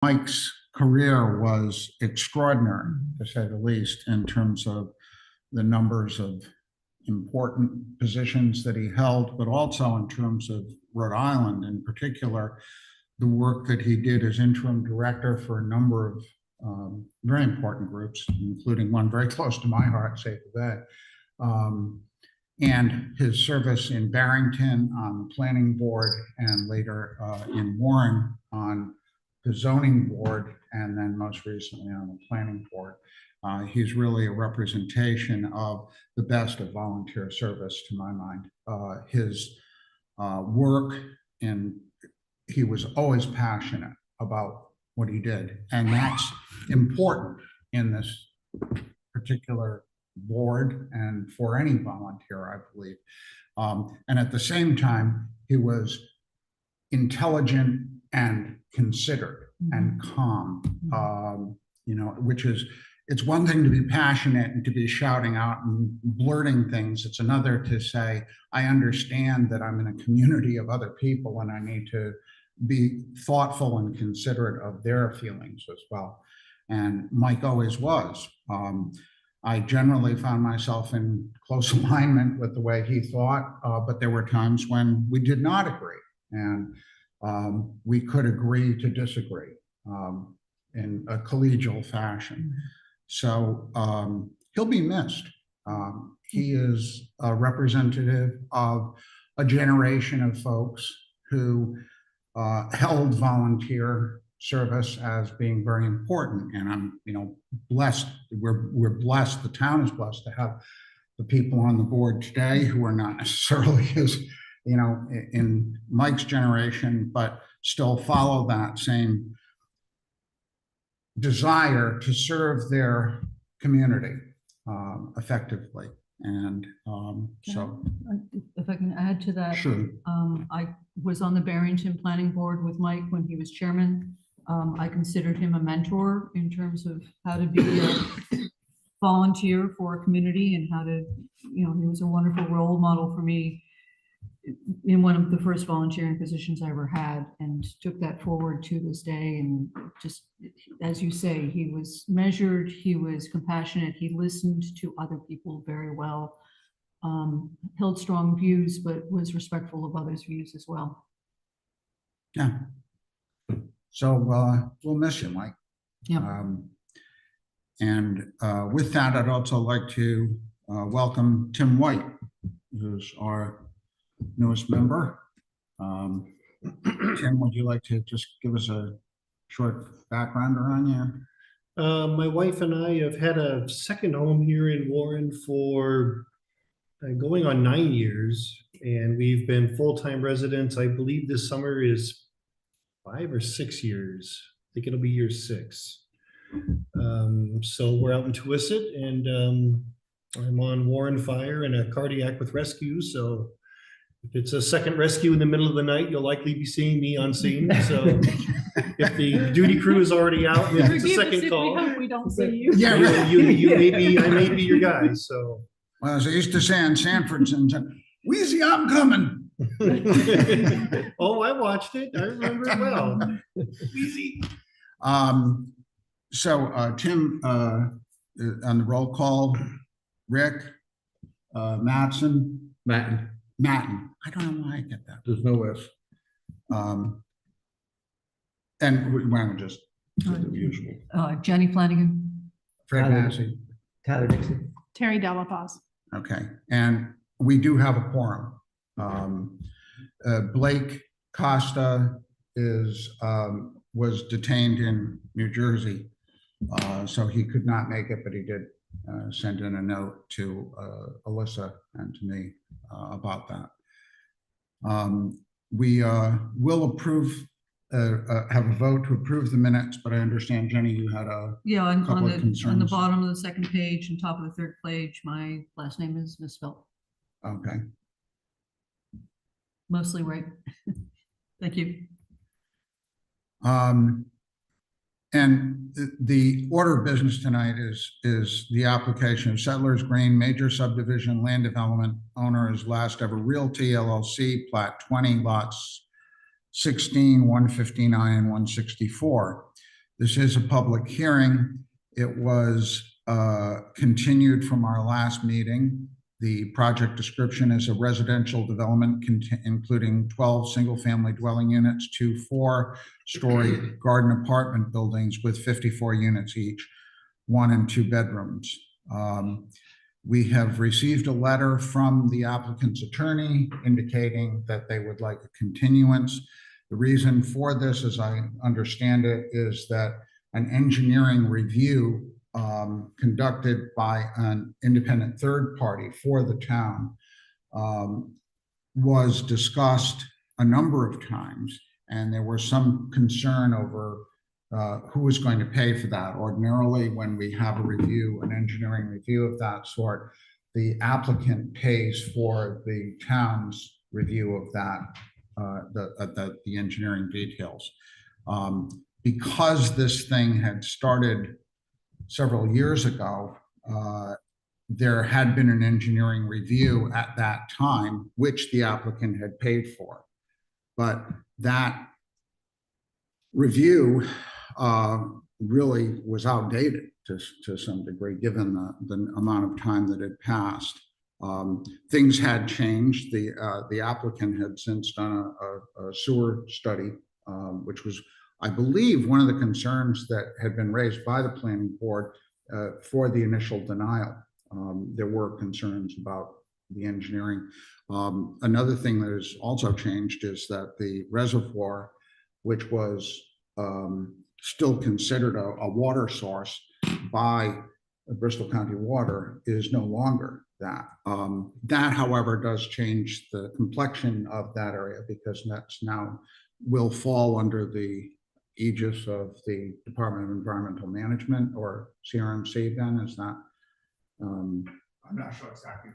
Mike's career was extraordinary, to say the least, in terms of the numbers of important positions that he held, but also in terms of Rhode Island in particular, the work that he did as interim director for a number of very important groups, including one very close to my heart, Save the Vet, and his service in Barrington on the planning board and later in Warren on the zoning board, and then most recently on the planning board. He's really a representation of the best of volunteer service, to my mind. His work, and he was always passionate about what he did, and that's important in this particular board and for any volunteer, I believe. And at the same time, he was intelligent and considered and calm, which is, it's one thing to be passionate and to be shouting out and blurting things. It's another to say, I understand that I'm in a community of other people and I need to be thoughtful and considerate of their feelings as well. And Mike always was. I generally found myself in close alignment with the way he thought, but there were times when we did not agree. And we could agree to disagree in a collegial fashion. So he'll be missed. He is a representative of a generation of folks who held volunteer service as being very important. And I'm, blessed. We're blessed. The town is blessed to have the people on the board today who are not necessarily as, in Mike's generation, but still follow that same desire to serve their community effectively. And so if I can add to that, sure. I was on the Barrington Planning Board with Mike when he was chairman. I considered him a mentor in terms of how to be a volunteer for a community and how to, he was a wonderful role model for me in one of the first volunteering positions I ever had, and took that forward to this day. And just, as you say, he was measured, he was compassionate, he listened to other people very well, held strong views, but was respectful of others' views as well. Yeah. So we'll miss you, Mike. Yeah. And with that, I'd also like to welcome Tim White, who's our newest member. Tim, would you like to just give us a short background around you? My wife and I have had a second home here in Warren for going on 9 years, and we've been full-time residents. I believe this summer is 5 or 6 years. I think it'll be year 6. So we're out in Tuisset, and I'm on Warren Fire and a cardiac with rescue. So if it's a second rescue in the middle of the night, you'll likely be seeing me on scene. So if the duty crew is already out, if it's a second call. We hope we don't see you. Yeah, you may be, I may be your guy. So. Well, as I used to say in Sanford, Wheezy, I'm coming. Oh, I watched it. I remember it well. Wheezy. So Tim, on the roll call, Rick, Matten. I don't know why I get that. There's no S. And why don't we just do the usual? Jenny Flanagan. Fred Massey. Tyler Dixon. Terry Delapaz. Okay, and we do have a quorum. Blake Costa was detained in New Jersey, so he could not make it, but he did send in a note to Alyssa and to me about that. We will approve, have a vote to approve the minutes, but I understand, Jenny, you had a couple of concerns. On the bottom of the second page and top of the third page, my last name is misspelled. Okay. Mostly right. Thank you. And the order of business tonight is the application of Settlers Green Major Subdivision Land Development. Owner is Last Ever Realty LLC, Plat 20, lots 16, 159, and 164. This is a public hearing. It was continued from our last meeting. The project description is a residential development including 12 single-family dwelling units, 2 4-story garden apartment buildings with 54 units each, 1 and 2 bedrooms. We have received a letter from the applicant's attorney indicating that they would like a continuance. The reason for this, as I understand it, is that an engineering review conducted by an independent third party for the town was discussed a number of times, and there was some concern over who is going to pay for that. Ordinarily, when we have a review, an engineering review of that sort, the applicant pays for the town's review of that, the engineering details. Because this thing had started several years ago, there had been an engineering review at that time, which the applicant had paid for. But that review really was outdated to some degree, given the amount of time that had passed. Things had changed. The applicant had since done a sewer study, which was, I believe, one of the concerns that had been raised by the planning board for the initial denial. There were concerns about the engineering. Another thing that has also changed is that the reservoir, which was still considered a water source by Bristol County Water, is no longer that. That, however, does change the complexion of that area, because that's now will fall under the aegis of the Department of Environmental Management, or CRMC. Then is that? I'm not sure exactly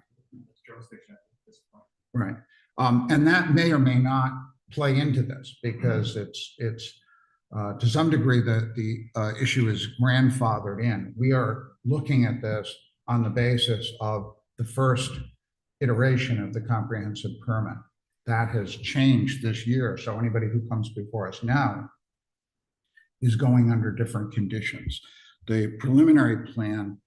its jurisdiction at this point. Right. And that may or may not play into this, because it's to some degree that the issue is grandfathered in. We are looking at this on the basis of the first iteration of the comprehensive permit. That has changed this year. So anybody who comes before us now is going under different conditions. The preliminary plan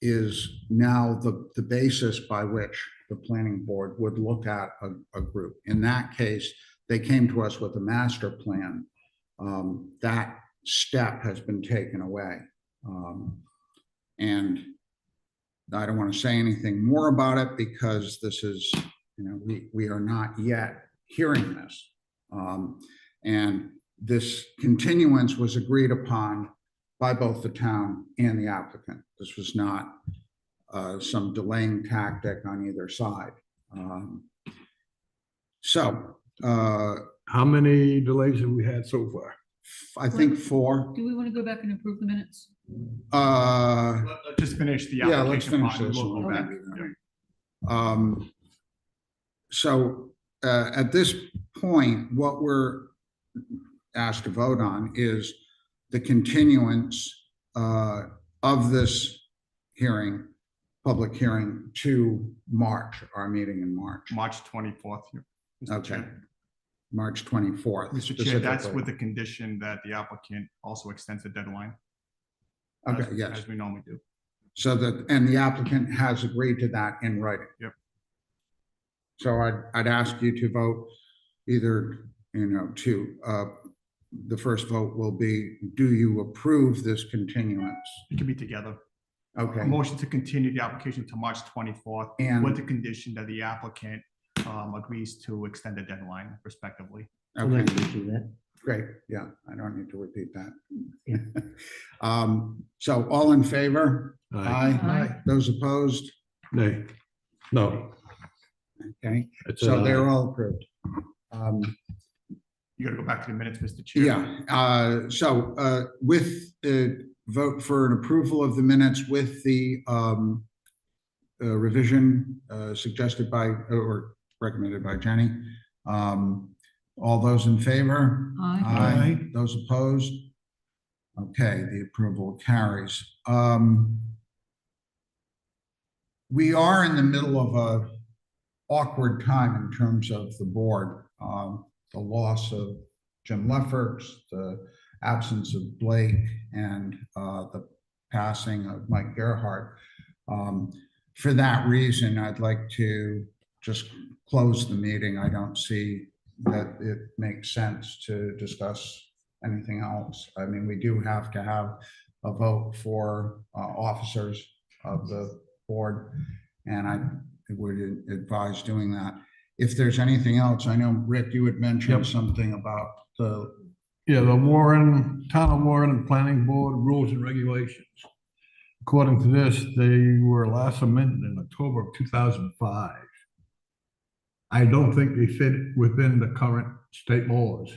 is now the basis by which the planning board would look at a group. In that case, they came to us with a master plan. That step has been taken away. And I don't want to say anything more about it, because this is, we are not yet hearing this. And this continuance was agreed upon by both the town and the applicant. This was not some delaying tactic on either side. How many delays have we had so far? I think 4. Do we want to go back and approve the minutes? Let's just finish the Yeah, let's application. finish part, this. and we'll go back. So at this point, what we're asked to vote on is the continuance of this hearing, public hearing, to March, our meeting in March. March 24th. here, Mr. Okay. Chair. March 24th. Mr. Chair, that's specifically. with the condition that the applicant also extends the deadline. Okay, as- yes. As we normally do. So that, and the applicant has agreed to that in writing. Yep. So I'd ask you to vote either, the first vote will be, do you approve this continuance? It can be together. Okay. A motion to continue the application to March 24th And- with the condition that the applicant agrees to extend the deadline respectively. Okay, do that. great. Yeah, I don't need to repeat that. Yeah. So all in favor? Aye. Aye. Those opposed? Nay. No. Okay, It's so an they're aye. all approved. You got to go back to the minutes, Mr. Chair. Yeah, so with the vote for an approval of the minutes with the revision suggested by or recommended by Jenny. All those in favor? Aye. Those opposed? Okay, the approval carries. We are in the middle of a awkward time in terms of the board. The loss of Jim Lefferts, the absence of Blake and the passing of Mike Gerhardt. For that reason, I'd like to just close the meeting. I don't see that it makes sense to discuss anything else. I mean, we do have to have a vote for officers of the board, and I would advise doing that. If there's anything else, I know, Rick, you had mentioned Yep. something about the, Yeah, the Town of Warren and Planning Board Rules and Regulations. According to this, they were last amended in October of 2005. I don't think they fit within the current state laws.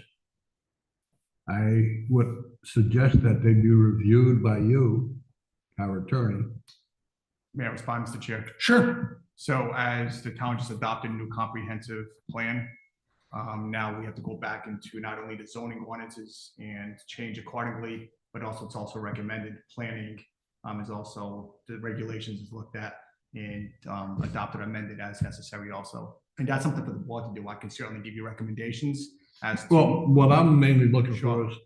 I would suggest that they be reviewed by you, our attorney. May I respond, Mr. Chair? sure, So as the town just adopted a new comprehensive plan, now we have to go back into not only the zoning ordinances and change accordingly, but also it's also recommended planning is also, the regulations is looked at and adopted, amended as necessary also. And that's something for the board to do. I can certainly give you recommendations as to. Well, what I'm mainly looking Sure. for is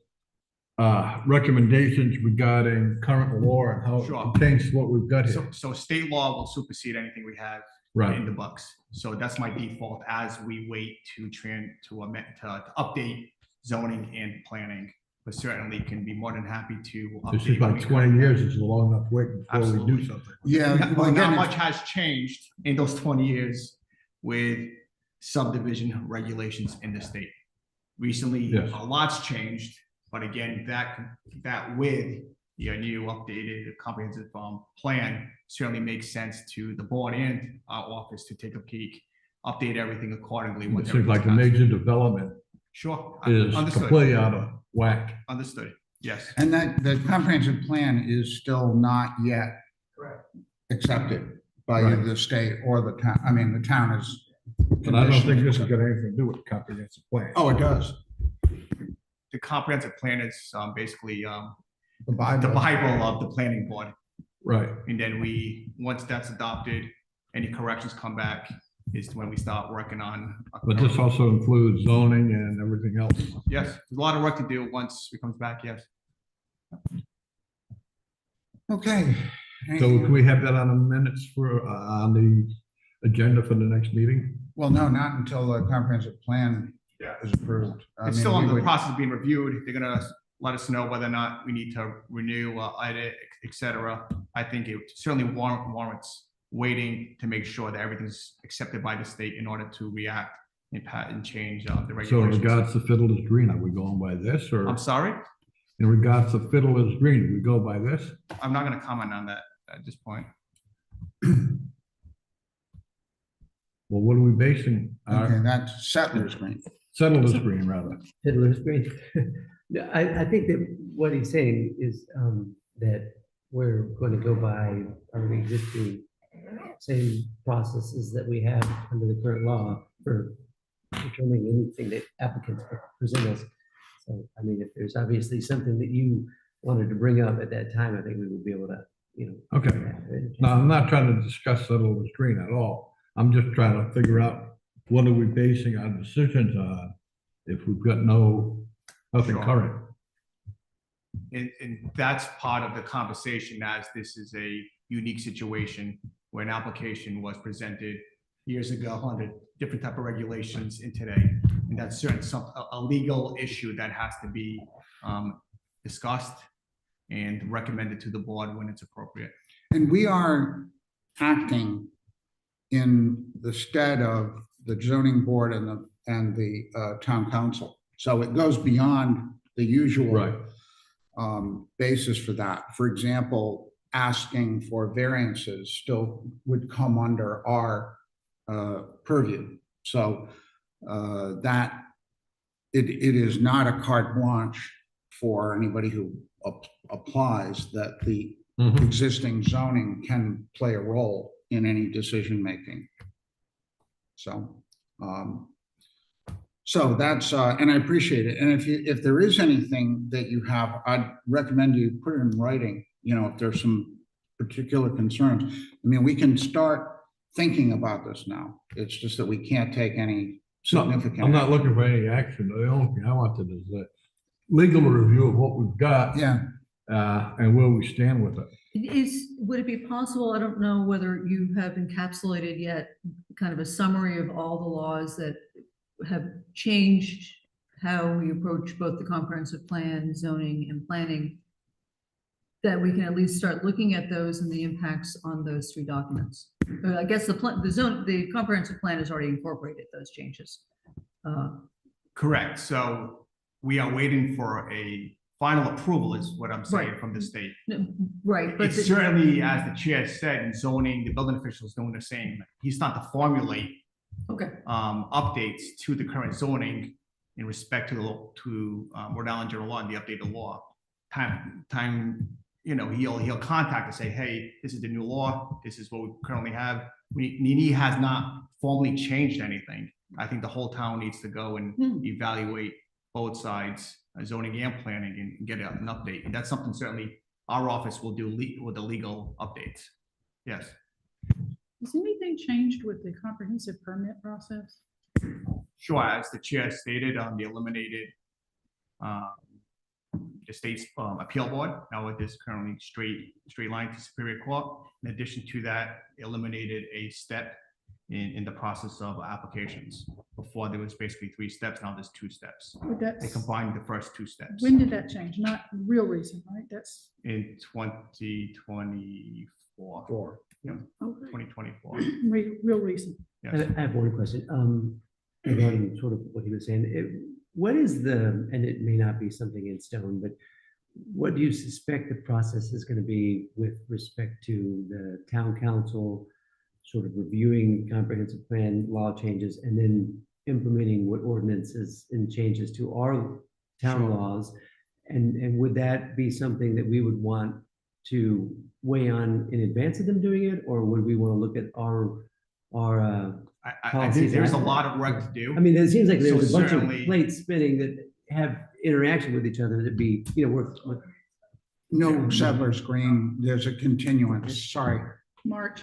recommendations regarding current law and how Sure. it pertains to what we've got So, here. so state law will supersede anything we have in Right. the books. So that's my default as we wait to amend, to update zoning and planning. But certainly can be more than happy to. This update is like when we 20 can. years is a long enough wait before we Absolutely. do something. yeah. Well, Well, not again, much has changed in those 20 years with subdivision regulations in the state. Recently, Yes. a lot's changed, but again, that with your new updated comprehensive plan certainly makes sense to the board and our office to take a peek, update everything accordingly. It once seems like the everything's major development passed. Sure, is understood, completely out of whack. understood, yes. and that, the comprehensive plan is still not yet accepted by Right. the state or the town. I mean, the town is. But I don't think this has got anything to do with the comprehensive plan. Oh, it does. The comprehensive plan is basically The the Bible. Bible of the planning board. Right. And then once that's adopted, any corrections come back is when we start working on. But this also includes zoning and everything else. Yes, there's a lot of work to do once it comes back, yes. Okay. So can we have that on the minutes for, on the agenda for the next meeting? Well, no, not until the comprehensive plan Yeah. is approved. I It's mean, still we in the would- process of being reviewed. They're gonna let us know whether or not we need to renew, edit, et cetera. I think it certainly warrants waiting to make sure that everything's accepted by the state in order to react and change the So in regulations. regards to Fiddler's Green, are we going by this or I'm sorry, in regards to Fiddler's Green, do we go by this? I'm not gonna comment on that at this point. Well, what are we basing Okay, our that's Settlers Green. Settlers Green rather? Fiddler's Green. Yeah, I think that what he's saying is that we're going to go by our existing same processes that we have under the current law for determining anything that applicants present us. So, I mean, if there's obviously something that you wanted to bring up at that time, I think we would be able to, you know. Okay. No, I'm not trying to discuss Settlers Green at all. I'm just trying to figure out what are we basing our decisions on if we've got nothing Sure. current. And that's part of the conversation, as this is a unique situation where an application was presented years ago under different type of regulations in today. And that's certainly a legal issue that has to be discussed and recommended to the board when it's appropriate. And we are acting in the stead of the zoning board and the town council. So it goes beyond the usual Right. basis for that. For example, asking for variances still would come under our purview. So that it is not a carte blanche for anybody who applies, that the Mhm. existing zoning can play a role in any decision-making. So, so that's, and I appreciate it. And if there is anything that you have, I'd recommend you put it in writing, you know, if there's some particular concerns. I mean, we can start thinking about this now. It's just that we can't take any No, significant. I'm not looking for any action. The only thing I wanted is that legal review of what we've got, Yeah, and where we stand with it. Would it be possible, I don't know whether you have encapsulated yet, kind of a summary of all the laws that have changed how we approach both the comprehensive plan, zoning and planning, that we can at least start looking at those and the impacts on those three documents. I guess the comprehensive plan has already incorporated those changes. Correct. So we are waiting for a final approval is what I'm saying Right. from the state. Right, but It's certainly, as the chair said, in zoning, the building official is doing the same. He's not to formulate okay, updates to the current zoning in respect to Rhode Island general law and the updated law. Time, he'll contact and say, hey, this is the new law. This is what we currently have. He has not formally changed anything. I think the whole town needs to go and evaluate both sides, zoning and planning, and get an update. And that's something certainly our office will do with the legal updates. Yes. Has anything changed with the comprehensive permit process? Sure, as the chair stated, they eliminated the state's appeal board. Now it is currently straight line to Superior Court. In addition to that, eliminated a step in the process of applications. Before there was basically 3 steps, now there's 2 steps. They combined the first 2 steps When did that change? Not real recent, right? That's, in 2024. okay, 2024. real recent. Yes. I have one question, regarding sort of what he was saying. What is and it may not be something in stone, but what do you suspect the process is going to be with respect to the town council sort of reviewing comprehensive plan law changes and then implementing what ordinances and changes to our town Sure. laws? And would that be something that we would want to weigh on in advance of them doing it? Or would we want to look at our I Policies think there's a after. lot of work to do. I mean, it seems like there's So a bunch of certainly- plates spinning that have interaction with each other that'd be, worth. no Settlers Green, there's a continuance, sorry. March.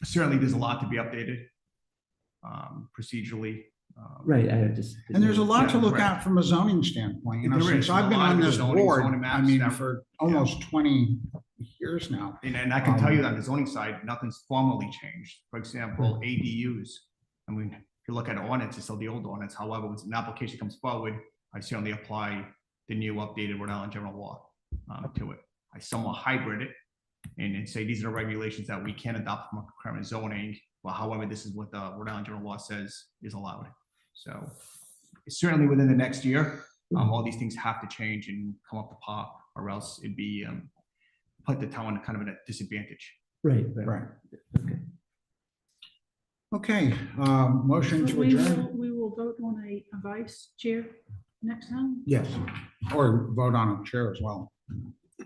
Certainly, there's a lot to be updated procedurally. Right, I just. And there's a lot to Yeah, look right. at from a zoning standpoint, There since is. I've A been lot on of this zoning, board, zoning I maps mean, that- for almost 20 years now. And I can tell you that on the zoning side, nothing's formally changed. For example, ADUs. I mean, if you look at an ordinance, it's still the old ordinance. However, when an application comes forward, I certainly apply the new updated Rhode Island general law to it. I somewhat hybrid it and say these are the regulations that we can adopt from current zoning. But however, this is what the Rhode Island general law says is allowed. So certainly within the next year, all these things have to change and come up to par, or else it'd be put the town kind of at a disadvantage. Right. Right. Okay. Okay, motion But to adjourn? we will vote on a vice chair next time. Yes, or vote on a chair as well.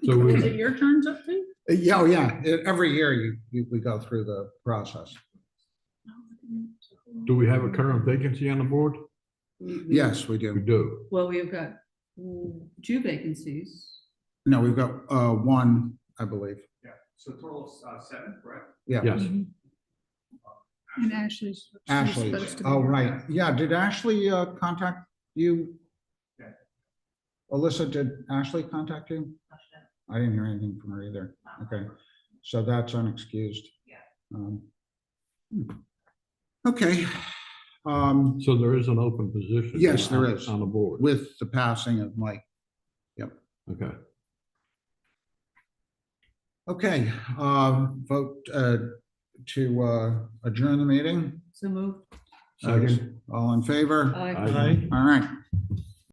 So Is it your turns up too? Yeah, oh, yeah, every year we go through the process. do we have a current vacancy on the board? Yes, we We do. do. well, we've got 2 vacancies. No, we've got 1, I believe. Yeah, so total of 7, correct? Yeah. Yes. And Ashley's. she's Ashley, supposed to be oh, here. right. Yeah, did Ashley contact you? Yeah. Alyssa, did Ashley contact you? I didn't hear anything from her either. Okay, so that's unexcused. Okay. So there is an open position. Yes, there is. On the board. With the passing of Mike. Okay. Okay, vote to adjourn the meeting. So moved. Second. All in favor? Aye. Aye. All right.